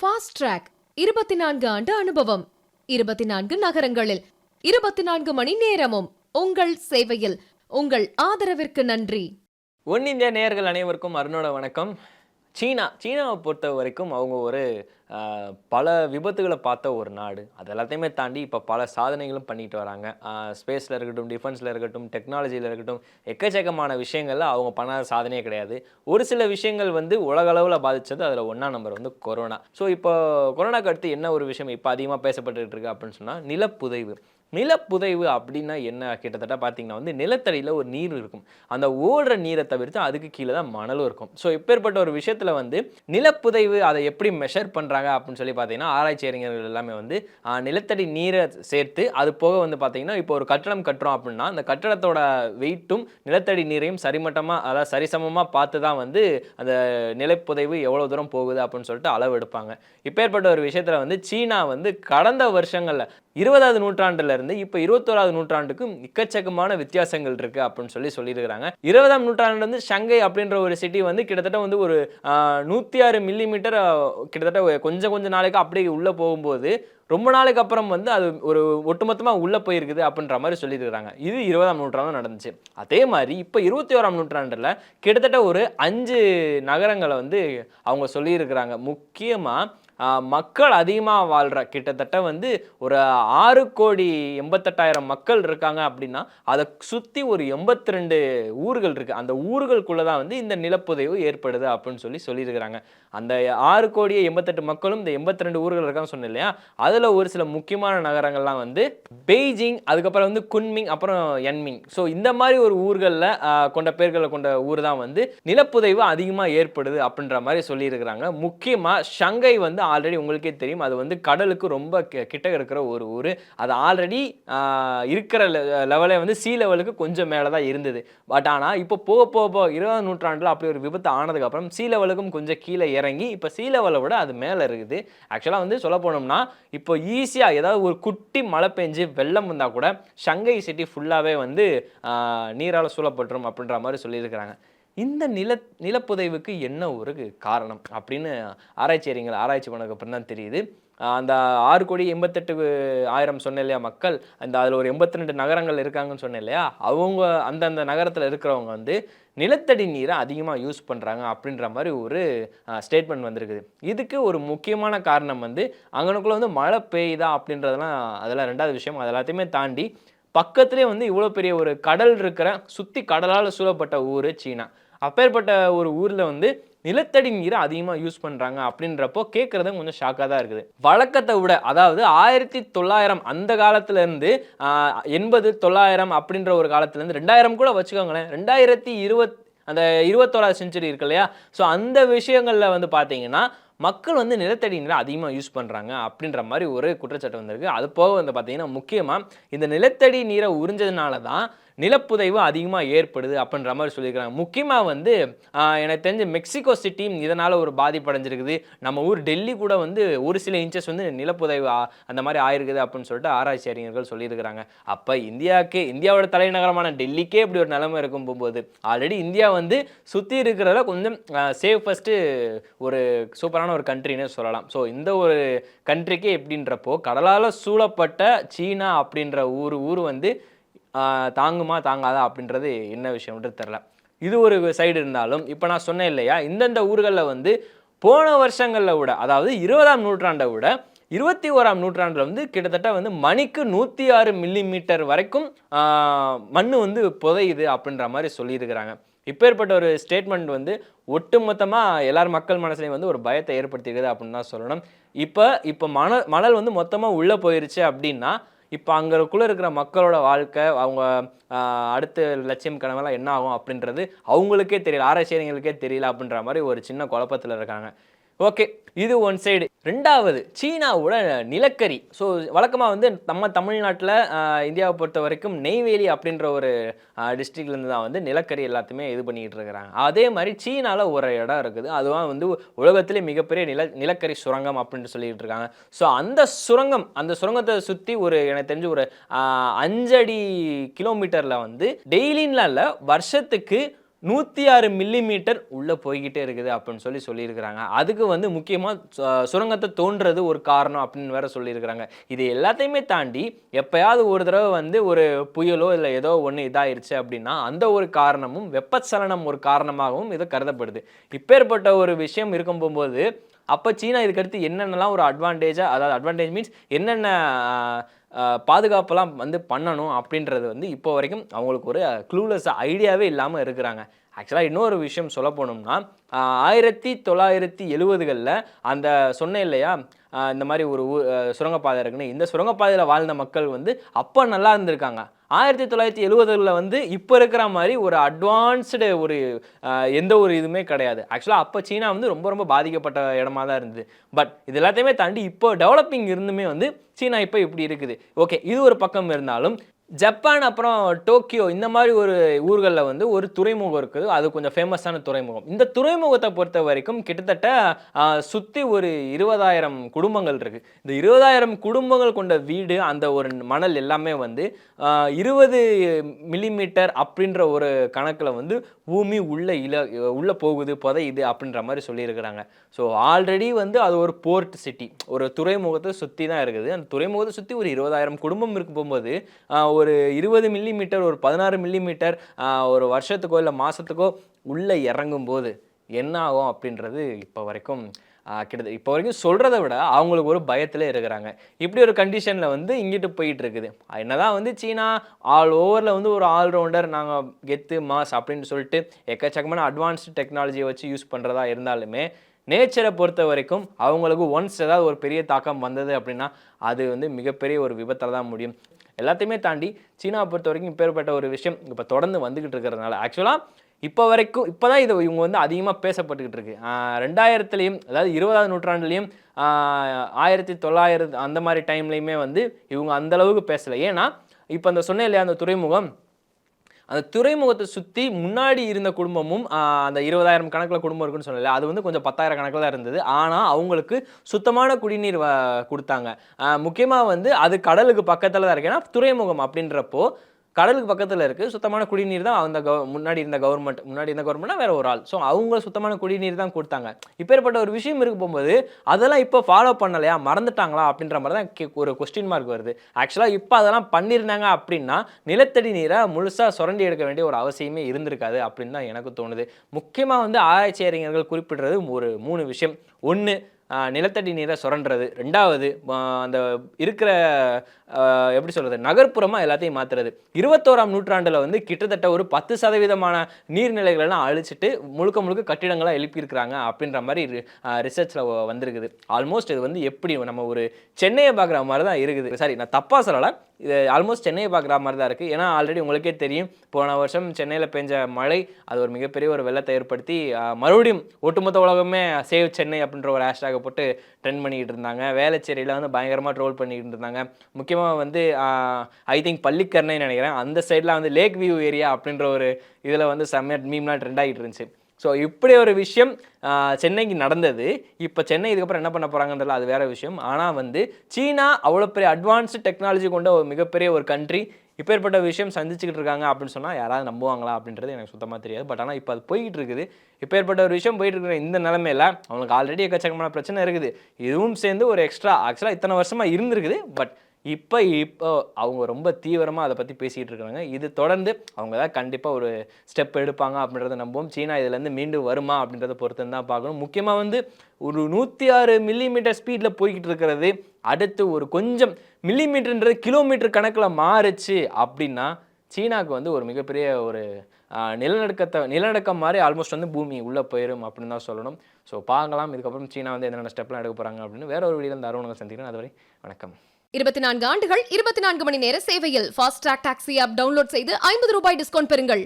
Fast track 24 ஆண்டு அனுபவம், 24 நகரங்களில் 24 மணி நேரமும் உங்கள் சேவையில். உங்கள் ஆதரவிற்கு நன்றி. ஒன் இந்தியா நேயர்கள் அனைவருக்கும் அருணோட வணக்கம். சீனாவை பொறுத்த வரைக்கும் அவங்க ஒரு பல விபத்துகளை பார்த்த ஒரு நாடு. அது எல்லாத்தையுமே தாண்டி இப்போ பல சாதனைகளும் பண்ணிட்டு வராங்க. ஸ்பேஸில் இருக்கட்டும், டிஃபென்ஸில் இருக்கட்டும், டெக்னாலஜியில் இருக்கட்டும், எக்கச்சக்கமான விஷயங்களில் அவங்க பண்ணாத சாதனையே கிடையாது. ஒரு சில விஷயங்கள் வந்து உலகளவில் பாதித்தது. அதில் ஒன்றாம் நம்பர் வந்து கொரோனா. ஸோ இப்போ கொரோனாக்கு அடுத்து என்ன ஒரு விஷயம் இப்போ அதிகமாக பேசப்பட்டுக்கிட்டு இருக்கு அப்படின்னு சொன்னால் நிலப்புதைவு. நிலப்புதைவு அப்படின்னா என்ன? கிட்டத்தட்ட பார்த்தீங்கன்னா வந்து நிலத்தடியில் ஒரு நீர் இருக்கும். அந்த ஓடுற நீரை தவிர்த்து அதுக்கு கீழே தான் மணலும் இருக்கும். ஸோ இப்பேற்பட்ட ஒரு விஷயத்தில் வந்து நிலப்புதைவு அதை எப்படி மெஷர் பண்ணுறாங்க அப்படின்னு சொல்லி பார்த்தீங்கன்னா, ஆராய்ச்சி அறிஞர்கள் எல்லாமே வந்து நிலத்தடி நீரை சேர்த்து அது போக வந்து பார்த்தீங்கன்னா, இப்போ ஒரு கட்டடம் கட்டுறோம் அப்படின்னா அந்த கட்டடத்தோட வெயிட்டும் நிலத்தடி நீரையும் சரிமட்டமாக, அதாவது சரிசமமாக பார்த்து தான் வந்து அந்த நிலப்புதைவு எவ்வளோ தூரம் போகுது அப்படின்னு சொல்லிட்டு அளவு எடுப்பாங்க. இப்பேற்பட்ட ஒரு விஷயத்தில் வந்து சீனா வந்து கடந்த வருஷங்களில் 20வது நூற்றாண்டுல இருந்து இப்போ 21வது நூற்றாண்டுக்கு எக்கச்சக்கமான வித்தியாசங்கள் இருக்கு அப்படின்னு சொல்லியிருக்கிறாங்க. 20ஆம் நூற்றாண்டுல இருந்து ஷங்கை அப்படின்ற ஒரு சிட்டி வந்து கிட்டத்தட்ட வந்து ஒரு 106 மில்லிமீட்டர் கிட்டத்தட்ட கொஞ்ச நாளைக்கு அப்படியே உள்ள போகும்போது ரொம்ப நாளைக்கு அப்புறம் வந்து அது ஒரு ஒட்டுமொத்தமாக உள்ளே போயிருக்குது அப்படின்ற மாதிரி சொல்லியிருக்கிறாங்க. இது 20ஆம் நூற்றாண்டு நடந்துச்சு. அதே மாதிரி இப்போ 21ஆம் நூற்றாண்டில் கிட்டத்தட்ட ஒரு 5 நகரங்களை வந்து அவங்க சொல்லியிருக்கிறாங்க. முக்கியமாக மக்கள் அதிகமாக வாழ்கிற கிட்டத்தட்ட வந்து ஒரு 6,88,00,000 மக்கள் இருக்காங்க அப்படின்னா அதை சுற்றி ஒரு 82 ஊர்கள் இருக்குது. அந்த ஊர்களுக்குள்ளே தான் வந்து இந்த நிலப்புதைவு ஏற்படுது அப்படின்னு சொல்லியிருக்கிறாங்க. அந்த 6,88,00,000 மக்களும் இந்த 82 ஊர்கள் இருக்கான்னு சொன்னேன் இல்லையா, அதில் ஒரு சில முக்கியமான நகரங்கள்லாம் வந்து பெய்ஜிங், அதுக்கப்புறம் வந்து குன்மிங், அப்புறம் யன்மிங். ஸோ இந்த மாதிரி ஒரு ஊர்களில் கொண்ட பேர்களை கொண்ட ஊர் தான் வந்து நிலப்புதைவு அதிகமாக ஏற்படுது அப்படின்ற மாதிரி சொல்லியிருக்கிறாங்க. முக்கியமாக ஷங்கை வந்து ஆல்ரெடி உங்களுக்கே தெரியும், அது வந்து கடலுக்கு ரொம்ப கிட்ட இருக்கிற ஒரு ஊர். அது ஆல்ரெடி இருக்கிற லெவலே வந்து சி லெவலுக்கு கொஞ்சம் மேலே தான் இருந்தது. பட் ஆனால் இப்போ போக 20ஆம் நூற்றாண்டில் அப்படி ஒரு விபத்து ஆனதுக்கப்புறம் சி லெவலுக்கும் கொஞ்சம் கீழே இறங்கி இப்போ சி லெவலை விட அது மேலே இருக்குது. ஆக்சுவலாக வந்து சொல்ல போனோம்னா இப்போ ஈஸியாக ஏதாவது ஒரு குட்டி மழை பெஞ்சு வெள்ளம் வந்தால் கூட ஷங்கை சிட்டி ஃபுல்லாகவே வந்து நீரால் சூழப்பட்டுரும் அப்படின்ற மாதிரி சொல்லியிருக்கிறாங்க. இந்த நிலப்புதைவுக்கு என்ன ஒரு காரணம் அப்படின்னு ஆராய்ச்சி பண்ணதுக்கப்புறம் தான் தெரியுது. அந்த 6,88,00,000 சொன்னேன் இல்லையா மக்கள், அந்த அதில் ஒரு 82 நகரங்கள் இருக்காங்கன்னு சொன்னேன் இல்லையா, அவங்க அந்தந்த நகரத்தில் இருக்கிறவங்க வந்து நிலத்தடி நீரை அதிகமாக யூஸ் பண்ணுறாங்க அப்படின்ற மாதிரி ஒரு ஸ்டேட்மெண்ட் வந்திருக்குது. இதுக்கு ஒரு முக்கியமான காரணம் வந்து அங்கனுக்குள்ளே வந்து மழை பெய்யுதா அப்படின்றதெல்லாம் அதெல்லாம் ரெண்டாவது விஷயம். அது எல்லாத்தையுமே தாண்டி பக்கத்துலேயே வந்து இவ்வளோ பெரிய ஒரு கடல் இருக்கிற சுற்றி கடலால் சூழப்பட்ட ஊர் சீனா. அப்பேற்பட்ட ஒரு ஊரில் வந்து நிலத்தடி நீரை அதிகமாக யூஸ் பண்ணுறாங்க அப்படின்றப்போ கேட்குறது கொஞ்சம் ஷாக்காக தான் இருக்குது. வழக்கத்தை விட, அதாவது 1900 அந்த காலத்துலேருந்து 80, 900 அப்படின்ற ஒரு காலத்துலேருந்து 2000 கூட வச்சுக்கோங்களேன், 2020 அந்த 21ஆவது செஞ்சுரி இருக்கு இல்லையா, ஸோ அந்த விஷயங்களில் வந்து பார்த்தீங்கன்னா மக்கள் வந்து நிலத்தடி நீரை அதிகமாக யூஸ் பண்ணுறாங்க அப்படின்ற மாதிரி ஒரு குற்றச்சாட்டு வந்திருக்கு. அது போக வந்து பார்த்தீங்கன்னா முக்கியமாக இந்த நிலத்தடி நீரை உறிஞ்சதுனால தான் நிலப்புதைவு அதிகமாக ஏற்படுது அப்படின்ற மாதிரி சொல்லியிருக்கிறாங்க. முக்கியமாக வந்து எனக்கு தெரிஞ்ச மெக்சிகோ சிட்டி இதனால் ஒரு பாதிப்படைஞ்சிருக்குது. நம்ம ஊர் டெல்லி கூட வந்து ஒரு சில இன்ச்சஸ் வந்து நிலப்புதைவு அந்த மாதிரி ஆயிருக்குது அப்படின்னு சொல்லிட்டு ஆராய்ச்சி அறிஞர்கள் சொல்லியிருக்கிறாங்க. அப்போ இந்தியாவோட தலைநகரமான டெல்லிக்கே இப்படி ஒரு நிலைமை இருக்கும் போகும்போது ஆல்ரெடி இந்தியா வந்து சுற்றி இருக்கிறத கொஞ்சம் சேஃபஸ்ட்டு ஒரு சூப்பரான ஒரு கண்ட்ரின்னு சொல்லலாம். ஸோ இந்த ஒரு கண்ட்ரிக்கே எப்படின்றப்போ கடலால் சூழப்பட்ட சீனா அப்படின்ற ஊர் வந்து தாங்குமா தாங்காதா அப்படின்றது என்ன விஷயம்ன்றது தெரில. இது ஒரு சைடு இருந்தாலும் இப்போ நான் சொன்னேன் இல்லையா, இந்தந்த ஊர்களில் வந்து போன வருஷங்களில் விட, அதாவது 20ஆம் நூற்றாண்டை விட 21ஆம் நூற்றாண்டில் வந்து கிட்டத்தட்ட வந்து மணிக்கு 106 மில்லிமீட்டர் வரைக்கும் மண் வந்து புதையுது அப்படின்ற மாதிரி சொல்லியிருக்கிறாங்க. இப்பேற்பட்ட ஒரு ஸ்டேட்மெண்ட் வந்து ஒட்டுமொத்தமாக எல்லார் மக்கள் மனசுலையும் வந்து ஒரு பயத்தை ஏற்படுத்தியிருக்குது அப்படின்னு தான் சொல்லணும். இப்போ மணல் வந்து மொத்தமாக உள்ளே போயிருச்சு அப்படின்னா இப்போ அங்கக்குள்ளே இருக்கிற மக்களோட வாழ்க்கை, அவங்க அடுத்த லட்சியம் கனவெல்லாம் என்ன ஆகும் அப்படின்றது அவங்களுக்கே தெரியல, ஆராய்ச்சியாளர்களுக்கே தெரியல அப்படின்ற மாதிரி ஒரு சின்ன குழப்பத்தில் இருக்காங்க. ஓகே, இது ஒன் சைடு. ரெண்டாவது சீனாவோட நிலக்கரி. ஸோ வழக்கமாக வந்து நம்ம தமிழ்நாட்டில் இந்தியாவை பொறுத்த வரைக்கும் நெய்வேலி அப்படின்ற ஒரு டிஸ்ட்ரிக்ட்லேருந்து தான் வந்து நிலக்கரி எல்லாத்தையுமே இது பண்ணிக்கிட்டு இருக்கிறாங்க. அதே மாதிரி சீனாவில் ஒரு இடம் இருக்குது, அதுவாக வந்து உலகத்திலே மிகப்பெரிய நிலக்கரி சுரங்கம் அப்படின்னு சொல்லிட்டு இருக்காங்க. ஸோ அந்த சுரங்கத்தை சுற்றி ஒரு எனக்கு தெரிஞ்சு ஒரு 5 அடி கிலோமீட்டரில் வந்து டெய்லின்லாம் இல்லை, வருஷத்துக்கு 106 மில்லிமீட்டர் உள்ளே போய்கிட்டே இருக்குது அப்படின்னு சொல்லியிருக்கிறாங்க. அதுக்கு வந்து முக்கியமாக சுரங்கத்தை தோன்றது ஒரு காரணம் அப்படின்னு வேற சொல்லியிருக்கிறாங்க. இது எல்லாத்தையுமே தாண்டி எப்பயாவது ஒரு தடவை வந்து ஒரு புயலோ இல்லை ஏதோ ஒன்று இதாயிருச்சு அப்படின்னா அந்த ஒரு காரணமும் வெப்பச்சலனம் ஒரு காரணமாகவும் இது கருதப்படுது. இப்பேற்பட்ட ஒரு விஷயம் இருக்கும் போகும்போது அப்போ சீனா இதுக்கடுத்து என்னென்னலாம் ஒரு அட்வான்டேஜாக, அதாவது அட்வான்டேஜ் மீன்ஸ் என்னென்ன பாதுகாப்பெல்லாம் வந்து பண்ணணும் அப்படின்றது வந்து இப்போ வரைக்கும் அவங்களுக்கு ஒரு க்ளூலெஸ் ஐடியாவே இல்லாமல் இருக்கிறாங்க. ஆக்சுவலாக இன்னொரு விஷயம் சொல்ல போனோம்னா 1970களில் அந்த சொன்னேன் இல்லையா, இந்த மாதிரி ஒரு சுரங்கப்பாதை இருக்குன்னு, இந்த சுரங்கப்பாதையில் வாழ்ந்த மக்கள் வந்து அப்போ நல்லா இருந்திருக்காங்க. 1970களில் வந்து இப்போ இருக்கிற மாதிரி ஒரு அட்வான்ஸ்டு ஒரு எந்த ஒரு இதுவுமே கிடையாது. ஆக்சுவலாக அப்போ சீனா வந்து ரொம்ப ரொம்ப பாதிக்கப்பட்ட இடமா தான் இருந்தது. பட் இது எல்லாத்தையுமே தாண்டி இப்போ டெவலப்பிங் இருந்துமே வந்து சீனா இப்போ இப்படி இருக்குது. ஓகே, இது ஒரு பக்கம் இருந்தாலும் ஜப்பான் அப்புறம் டோக்கியோ இந்த மாதிரி ஒரு ஊர்களில் வந்து ஒரு துறைமுகம் இருக்குது. அது கொஞ்சம் ஃபேமஸான துறைமுகம். இந்த துறைமுகத்தை பொறுத்த வரைக்கும் கிட்டத்தட்ட சுற்றி ஒரு 20,000 குடும்பங்கள் இருக்குது. இந்த 20,000 குடும்பங்கள் கொண்ட வீடு, அந்த ஒரு மணல் எல்லாமே வந்து 20 மில்லிமீட்டர் அப்படின்ற ஒரு கணக்கில் வந்து பூமி உள்ளே போகுது, புதையுது அப்படின்ற மாதிரி சொல்லியிருக்கிறாங்க. ஸோ ஆல்ரெடி வந்து அது ஒரு போர்ட் சிட்டி, ஒரு துறைமுகத்தை சுற்றி தான் இருக்குது. அந்த துறைமுகத்தை சுற்றி ஒரு 20,000 குடும்பம் இருக்கு போகும்போது ஒரு 20 மில்லிமீட்டர், ஒரு 16 மில்லிமீட்டர் ஒரு வருஷத்துக்கோ இல்லை மாதத்துக்கோ உள்ளே இறங்கும்போது என்ன ஆகும் அப்படின்றது இப்போ வரைக்கும் கிட்டத்தட்ட இப்போ வரைக்கும் சொல்கிறத விட அவங்களுக்கு ஒரு பயத்தில் இருக்கிறாங்க. இப்படி ஒரு கண்டிஷனில் வந்து இங்கிட்டு போயிட்டு இருக்குது. என்னதான் வந்து சீனா ஆல் ஓவரில் வந்து ஒரு ஆல்ரவுண்டர், நாங்கள் கெத்து மாஸ் அப்படின்னு சொல்லிட்டு எக்கச்சக்கமான அட்வான்ஸ்டு டெக்னாலஜியை வச்சு யூஸ் பண்ணுறதா இருந்தாலுமே நேச்சரை பொறுத்த வரைக்கும் அவங்களுக்கு ஒன்ஸ் ஏதாவது ஒரு பெரிய தாக்கம் வந்தது அப்படின்னா அது வந்து மிகப்பெரிய ஒரு விபத்தில் தான் முடியும். எல்லாத்தையுமே தாண்டி சீனாவை பொறுத்த வரைக்கும் இப்பேற்பட்ட ஒரு விஷயம் இப்போ தொடர்ந்து வந்துக்கிட்டு இருக்கிறதுனால ஆக்சுவலாக இப்போ வரைக்கும் இப்போ தான் இது இவங்க வந்து அதிகமாக பேசப்பட்டுக்கிட்டு இருக்கு. 2000லேயும், அதாவது 20ஆம் நூற்றாண்டுலேயும் 1900 அந்த மாதிரி டைம்லேயுமே வந்து இவங்க அந்தளவுக்கு பேசலை. ஏன்னா இப்போ அந்த சொன்னேன் இல்லையா, அந்த துறைமுகம், அந்த துறைமுகத்தை சுற்றி முன்னாடி இருந்த குடும்பமும் அந்த 20,000 கணக்கில் குடும்பம் இருக்குன்னு சொல்லலை, அது வந்து கொஞ்சம் 10,000 கணக்கில் தான் இருந்தது. ஆனால் அவங்களுக்கு சுத்தமான குடிநீர் கொடுத்தாங்க. முக்கியமாக வந்து அது கடலுக்கு பக்கத்தில் தான் இருக்குது. ஏன்னா துறைமுகம் அப்படின்றப்போ கடலுக்கு பக்கத்தில் இருக்குது. சுத்தமான குடிநீர் தான் அந்த முன்னாடி இருந்த கவர்மெண்ட்னா வேற ஒரு ஆள். ஸோ அவங்க சுத்தமான குடிநீர் தான் கொடுத்தாங்க. இப்பேற்பட்ட ஒரு விஷயம் இருக்க போகும்போது அதெல்லாம் இப்போ ஃபாலோ பண்ணலையா, மறந்துட்டாங்களா அப்படின்ற மாதிரி தான் ஒரு கொஸ்டின் மார்க் வருது. ஆக்சுவலாக இப்போ அதெல்லாம் பண்ணியிருந்தாங்க அப்படின்னா நிலத்தடி நீரை முழுசாக சுரண்டி எடுக்க வேண்டிய ஒரு அவசியமே இருந்திருக்காது அப்படின்னு தான் எனக்கு தோணுது. முக்கியமாக வந்து ஆராய்ச்சி அறிஞர்கள் குறிப்பிடுறது ஒரு 3 விஷயம். 1, நிலத்தடி நீரை சுரண்டுறது. 2வது அந்த இருக்கிற எப்படி சொல்கிறது, நகர்ப்புறமாக எல்லாத்தையும் மாற்றுறது. 21ஆம் நூற்றாண்டில் வந்து கிட்டத்தட்ட ஒரு 10% நீர்நிலைகளெல்லாம் அழிச்சிட்டு முழுக்க கட்டிடங்களாக எழுப்பியிருக்கிறாங்க அப்படின்ற மாதிரி ரிசர்ச்சில் வந்திருக்குது. ஆல்மோஸ்ட் இது வந்து எப்படி நம்ம ஒரு சென்னையை பார்க்குற மாதிரி தான் இருக்குது. சரி, நான் தப்பாக சொல்லலை, இது ஆல்மோஸ்ட் சென்னையை பார்க்குற மாதிரி தான் இருக்குது. ஏன்னா ஆல்ரெடி உங்களுக்கே தெரியும், போன வருஷம் சென்னையில் பெஞ்ச மழை அது ஒரு மிகப்பெரிய ஒரு வெள்ளத்தை ஏற்படுத்தி மறுபடியும் ஒட்டுமொத்த உலகமே சேவ் சென்னை அப்படின்ற ஒரு ஹேஷ்டாகை போட்டு ட்ரெண்ட் பண்ணிக்கிட்டு இருந்தாங்க. வேளச்சேரியில் வந்து பயங்கரமாக ட்ரோல் பண்ணிக்கிட்டு இருந்தாங்க. முக்கியமாக வந்து ஐ திங்க் பள்ளிக்கரணை நினைக்கிறேன், அந்த சைடில் வந்து லேக் வியூ ஏரியா அப்படின்ற ஒரு இதில் வந்து செம்மையா மீம்லாம் ட்ரெண்ட் ஆகிட்டு இருந்துச்சு. ஸோ இப்படி ஒரு விஷயம் சென்னைக்கு நடந்தது. இப்போ சென்னை இதுக்கப்புறம் என்ன பண்ண போகிறாங்கன்றதுல அது வேறு விஷயம். ஆனால் வந்து சீனா அவ்வளோ பெரிய அட்வான்ஸ்டு டெக்னாலஜி கொண்ட ஒரு மிகப்பெரிய ஒரு கண்ட்ரி இப்பேற்பட்ட விஷயம் சந்திச்சுக்கிட்டு இருக்காங்க அப்படின்னு சொன்னால் யாராவது நம்புவாங்களா அப்படின்றது எனக்கு சுத்தமாக தெரியாது. பட் ஆனால் இப்போ அது போய்கிட்டு இருக்குது. இப்பேற்பட்ட ஒரு விஷயம் போயிட்டு இருக்கிற இந்த நிலைமையில் அவங்களுக்கு ஆல்ரெடி எக்கச்சக்கமான பிரச்சனை இருக்குது. இதுவும் சேர்ந்து ஒரு எக்ஸ்ட்ரா ஆக்சுவலாக இத்தனை வருஷமாக இருந்திருக்குது. பட் இப்போ அவங்க ரொம்ப தீவிரமாக அதை பற்றி பேசிகிட்டு இருக்காங்க. இது தொடர்ந்து அவங்க தான் கண்டிப்பாக ஒரு ஸ்டெப் எடுப்பாங்க அப்படின்றத நம்புவோம். சீனா இதுலேருந்து மீண்டும் வருமா அப்படின்றத பொறுத்து தான் பார்க்கணும். முக்கியமாக வந்து ஒரு 106 மில்லிமீட்டர் ஸ்பீடில் போய்கிட்டு இருக்கிறது அடுத்து ஒரு கொஞ்சம் மில்லிமீட்டர்ன்றது கிலோமீட்டர் கணக்கில் மாறுச்சு அப்படின்னா சீனாவுக்கு வந்து ஒரு மிகப்பெரிய ஒரு நிலநடுக்கம் மாதிரி ஆல்மோஸ்ட் வந்து பூமி உள்ளே போயிடும் அப்படின்னு தான் சொல்லணும். ஸோ பார்க்கலாம் இதுக்கப்புறம் சீனா வந்து என்னென்ன ஸ்டெப்லாம் எடுக்க போகிறாங்க அப்படின்னு. வேற ஒரு வீடியோவில் இந்த அருணங்களை சந்திக்கிறேன். அதுவரை வணக்கம். 24 ஆண்டுகள் 24 மணி நேர சேவையில் fast track taxi app download செய்து 50 ரூபாய் டிஸ்கவுண்ட் பெறுங்கள்.